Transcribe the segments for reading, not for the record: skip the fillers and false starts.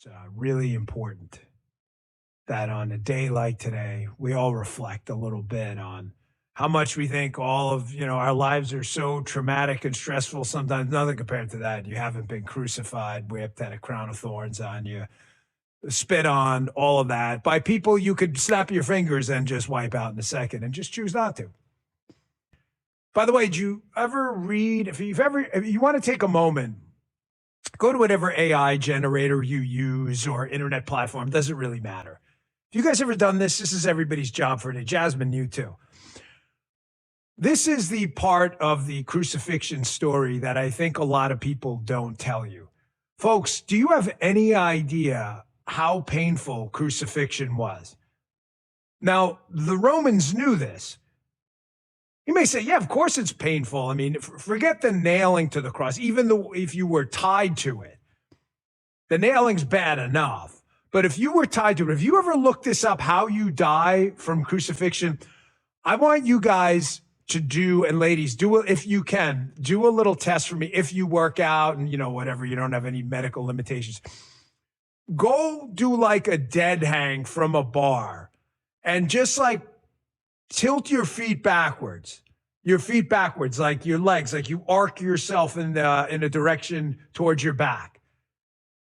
It's really important that on a day like today, we all reflect a little bit on how much we think all of, our lives are so traumatic and stressful. Sometimes nothing compared to that. You haven't been crucified, whipped, had a crown of thorns on you, spit on, all of that by people you could snap your fingers and just wipe out in a second and just choose not to. By the way, did you ever read, if you want to take a moment, go to whatever AI generator you use or internet platform, doesn't really matter. Have you guys ever done this? This is everybody's job for today. Jasmine, you too. This is the part of the crucifixion story that I think a lot of people don't tell you. Folks, do you have any idea how painful crucifixion was? Now, the Romans knew this. You may say, yeah, of course it's painful. I mean, forget the nailing to the cross, even though if you were tied to it. The nailing's bad enough. But if you were tied to it, if you ever look this up, how you die from crucifixion, I want you guys to do, and ladies, do it if you can, do a little test for me if you work out and, whatever, you don't have any medical limitations. Go do like a dead hang from a bar and just like tilt your feet backwards, like your legs, like you arc yourself in a direction towards your back.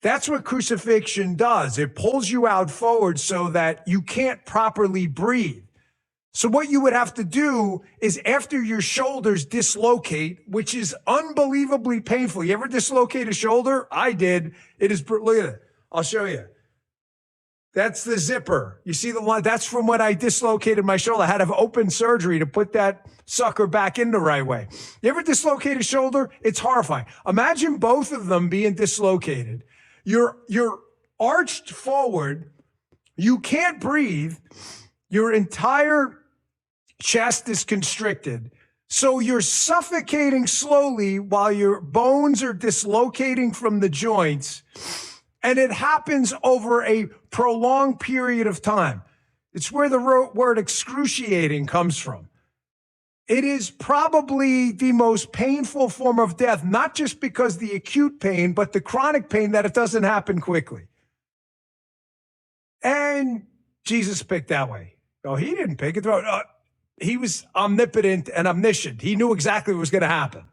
That's what crucifixion does. It pulls you out forward so that you can't properly breathe. So what you would have to do is after your shoulders dislocate, which is unbelievably painful. You ever dislocate a shoulder? I did. It is, look at it. I'll show you. That's the zipper. You see the line? That's from when I dislocated my shoulder. I had to have open surgery to put that sucker back in the right way. You ever dislocate a shoulder? It's horrifying. Imagine both of them being dislocated. You're arched forward. You can't breathe. Your entire chest is constricted. So you're suffocating slowly while your bones are dislocating from the joints. And it happens over a prolonged period of time. It's where the word excruciating comes from. It is probably the most painful form of death, not just because the acute pain, but the chronic pain that it doesn't happen quickly. And Jesus picked that way. Oh, he didn't pick it. He was omnipotent and omniscient. He knew exactly what was going to happen.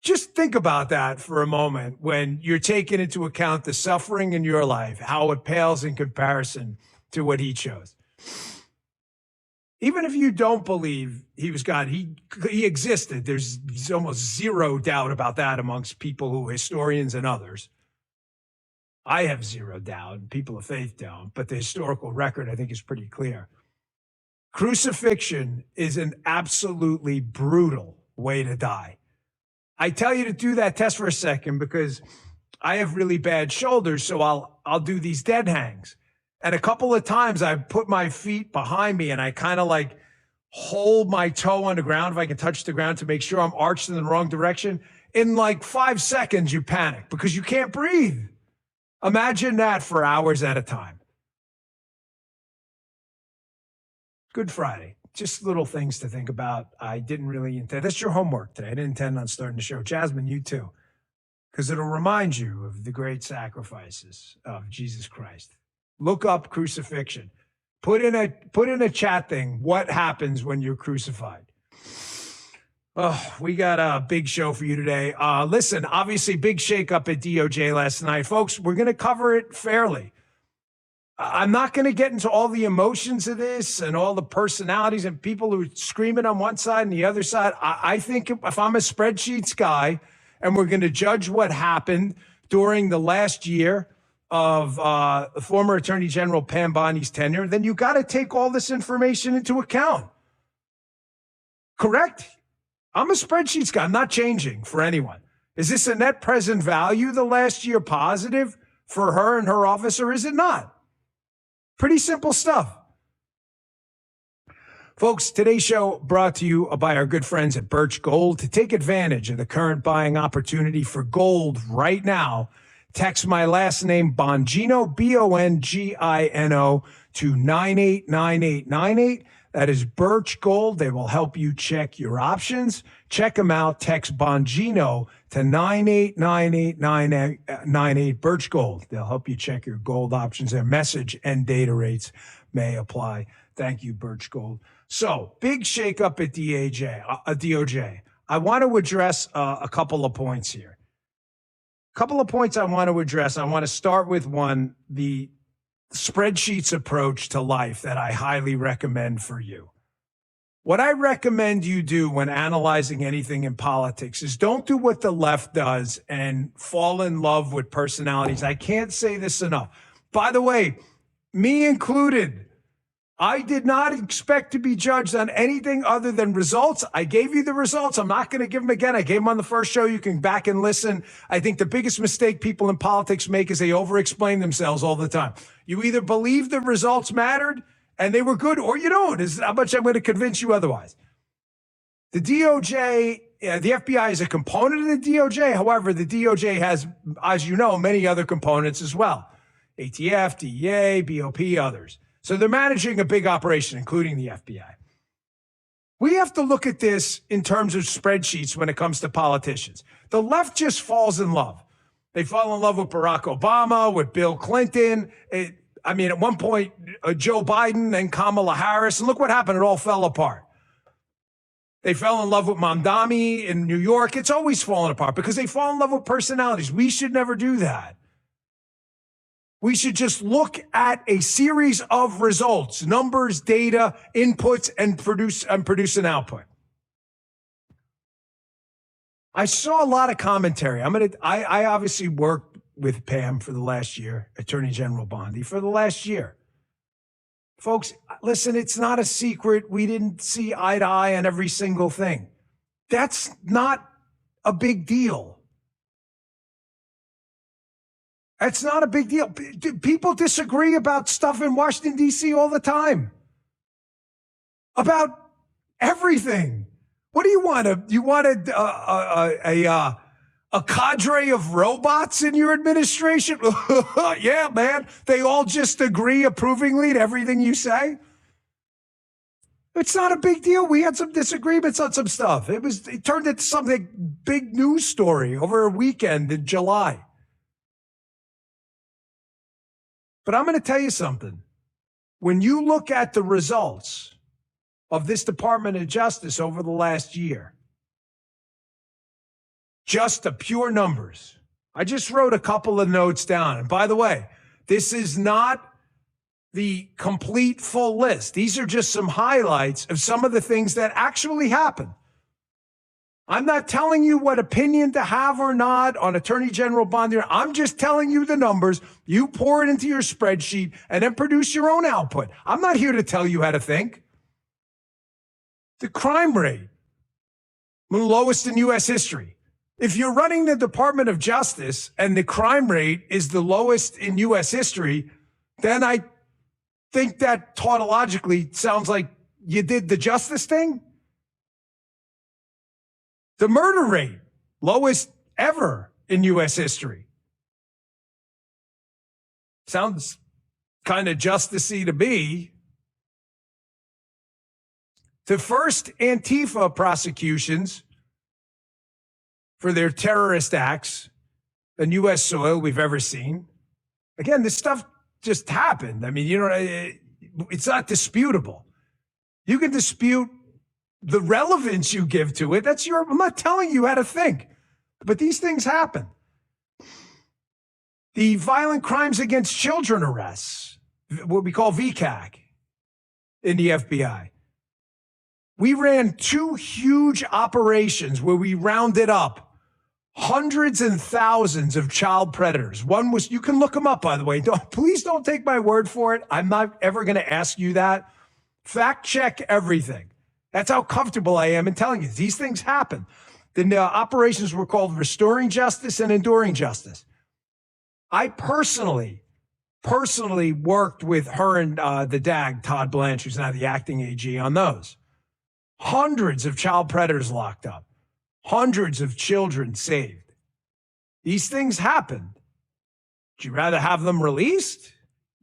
Just think about that for a moment when you're taking into account the suffering in your life, how it pales in comparison to what he chose. Even if you don't believe he was God, he existed. There's almost zero doubt about that amongst people historians and others. I have zero doubt. People of faith don't, but the historical record, I think, is pretty clear. Crucifixion is an absolutely brutal way to die. I tell you to do that test for a second because I have really bad shoulders, so I'll do these dead hangs. And a couple of times I put my feet behind me and I kind of like hold my toe on the ground if I can touch the ground to make sure I'm arched in the wrong direction. In like 5 seconds, you panic because you can't breathe. Imagine that for hours at a time. Good Friday. Just little things to think about. I didn't really intend. That's your homework today. I didn't intend on starting the show. Jasmine, you too. Because it'll remind you of the great sacrifices of Jesus Christ. Look up crucifixion. Put in a chat thing what happens when you're crucified. Oh, we got a big show for you today. Listen, obviously, big shakeup at DOJ last night. Folks, we're going to cover it fairly. I'm not going to get into all the emotions of this and all the personalities and people who are screaming on one side and the other side. I think if I'm a spreadsheets guy and we're going to judge what happened during the last year of former Attorney General Pam Bondi's tenure, then you got to take all this information into account. Correct? I'm a spreadsheets guy. I'm not changing for anyone. Is this a net present value the last year positive for her and her office, or is it not? Pretty simple stuff. Folks, today's show brought to you by our good friends at Birch Gold. To take advantage of the current buying opportunity for gold right now, text my last name, Bongino, Bongino, to 989898. That is Birch Gold. They will help you check your options. Check them out. Text Bongino to 989898. Birch Gold. They'll help you check your gold options. Their message and data rates may apply. Thank you, Birch Gold. So, big shakeup at DOJ. I want to address a couple of points here. A couple of points I want to address. I want to start with one, the spreadsheets approach to life that I highly recommend for you. What I recommend you do when analyzing anything in politics is don't do what the left does and fall in love with personalities. I can't say this enough. By the way, me included, I did not expect to be judged on anything other than results. I gave you the results. I'm not going to give them again. I gave them on the first show. You can back and listen. I think the biggest mistake people in politics make is they over-explain themselves all the time. You either believe the results mattered and they were good, or you don't. This is how much I'm going to convince you otherwise. The DOJ, the FBI is a component of the DOJ. However, the DOJ has, as you know, many other components as well. ATF, DEA, BOP, others. So they're managing a big operation, including the FBI. We have to look at this in terms of spreadsheets when it comes to politicians. The left just falls in love. They fall in love with Barack Obama, with Bill Clinton. At one point, Joe Biden and Kamala Harris. And look what happened. It all fell apart. They fell in love with Mamdani in New York. It's always fallen apart because they fall in love with personalities. We should never do that. We should just look at a series of results, numbers, data, inputs, and produce an output. I saw a lot of commentary. I obviously worked with Pam for the last year, Attorney General Bondi for the last year. Folks, listen, it's not a secret. We didn't see eye to eye on every single thing. That's not a big deal. It's not a big deal. People disagree about stuff in Washington, D.C. all the time. About everything. What do you want? You want a cadre of robots in your administration? Yeah, man. They all just agree approvingly to everything you say. It's not a big deal. We had some disagreements on some stuff. It turned into something big news story over a weekend in July. But I'm going to tell you something. When you look at the results of this Department of Justice over the last year, just the pure numbers, I just wrote a couple of notes down. And by the way, this is not the complete full list. These are just some highlights of some of the things that actually happened. I'm not telling you what opinion to have or not on Attorney General Bondi. I'm just telling you the numbers. You pour it into your spreadsheet and then produce your own output. I'm not here to tell you how to think. The crime rate, one of the lowest in U.S. history. If you're running the Department of Justice and the crime rate is the lowest in U.S. history, then I think that tautologically sounds like you did the justice thing. The murder rate, lowest ever in U.S. history. Sounds kind of justice-y to me. The first Antifa prosecutions for their terrorist acts on U.S. soil we've ever seen. Again, this stuff just happened. I mean, it's not disputable. You can dispute the relevance you give to it. I'm not telling you how to think, but these things happen. The violent crimes against children arrests, what we call VCAC in the FBI. We ran 2 huge operations where we rounded up hundreds and thousands of child predators. One was, you can look them up, by the way. Please don't take my word for it. I'm not ever going to ask you that. Fact check everything. That's how comfortable I am in telling you. These things happen. The operations were called Restoring Justice and Enduring Justice. I personally worked with her and the DAG, Todd Blanche, who's now the acting AG, on those. Hundreds of child predators locked up. Hundreds of children saved. These things happened. Would you rather have them released?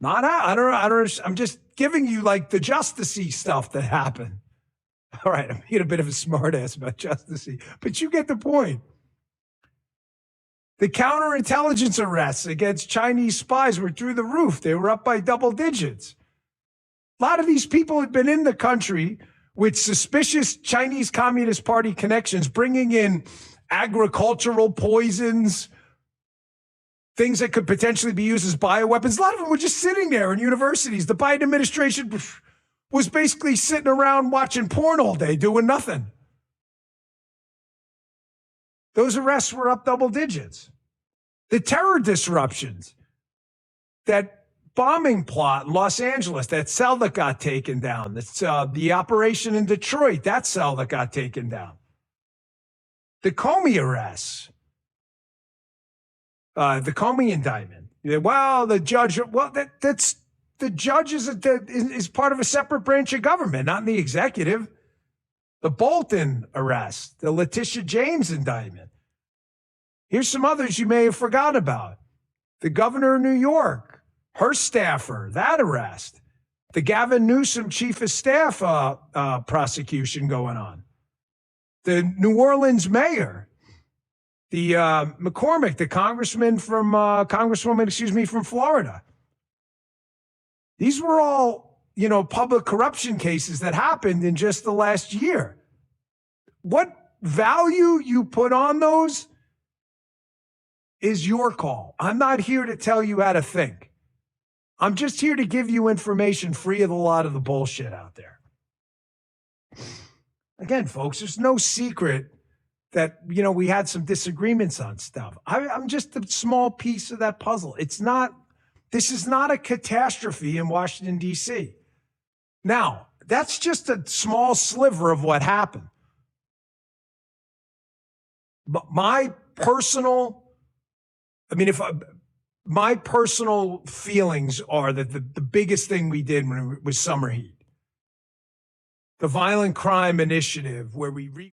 I don't know. I'm just giving you like the justicey stuff that happened. All right, I'm being a bit of a smartass about justicey, but you get the point. The counterintelligence arrests against Chinese spies were through the roof. They were up by double digits. A lot of these people had been in the country with suspicious Chinese Communist Party connections, bringing in agricultural poisons, things that could potentially be used as bioweapons. A lot of them were just sitting there in universities. The Biden administration was basically sitting around watching porn all day, doing nothing. Those arrests were up double digits. The terror disruptions, that bombing plot in Los Angeles, that cell that got taken down, that's the operation in Detroit, that cell that got taken down. The Comey arrests, the Comey indictment. Well, the judge, that's the judge is part of a separate branch of government, not in the executive. The Bolton arrest, the Letitia James indictment. Here's some others you may have forgotten about. The governor of New York, her staffer, that arrest. The Gavin Newsom chief of staff prosecution going on. The New Orleans mayor, the McCormick, the congresswoman from Florida. These were all, public corruption cases that happened in just the last year. What value you put on those is your call. I'm not here to tell you how to think. I'm just here to give you information free of a lot of the bullshit out there. Again, folks, there's no secret that, we had some disagreements on stuff. I'm just a small piece of that puzzle. This is not a catastrophe in Washington, D.C. Now, that's just a small sliver of what happened. But my personal feelings are that the biggest thing we did when it was summer heat, the violent crime initiative, where we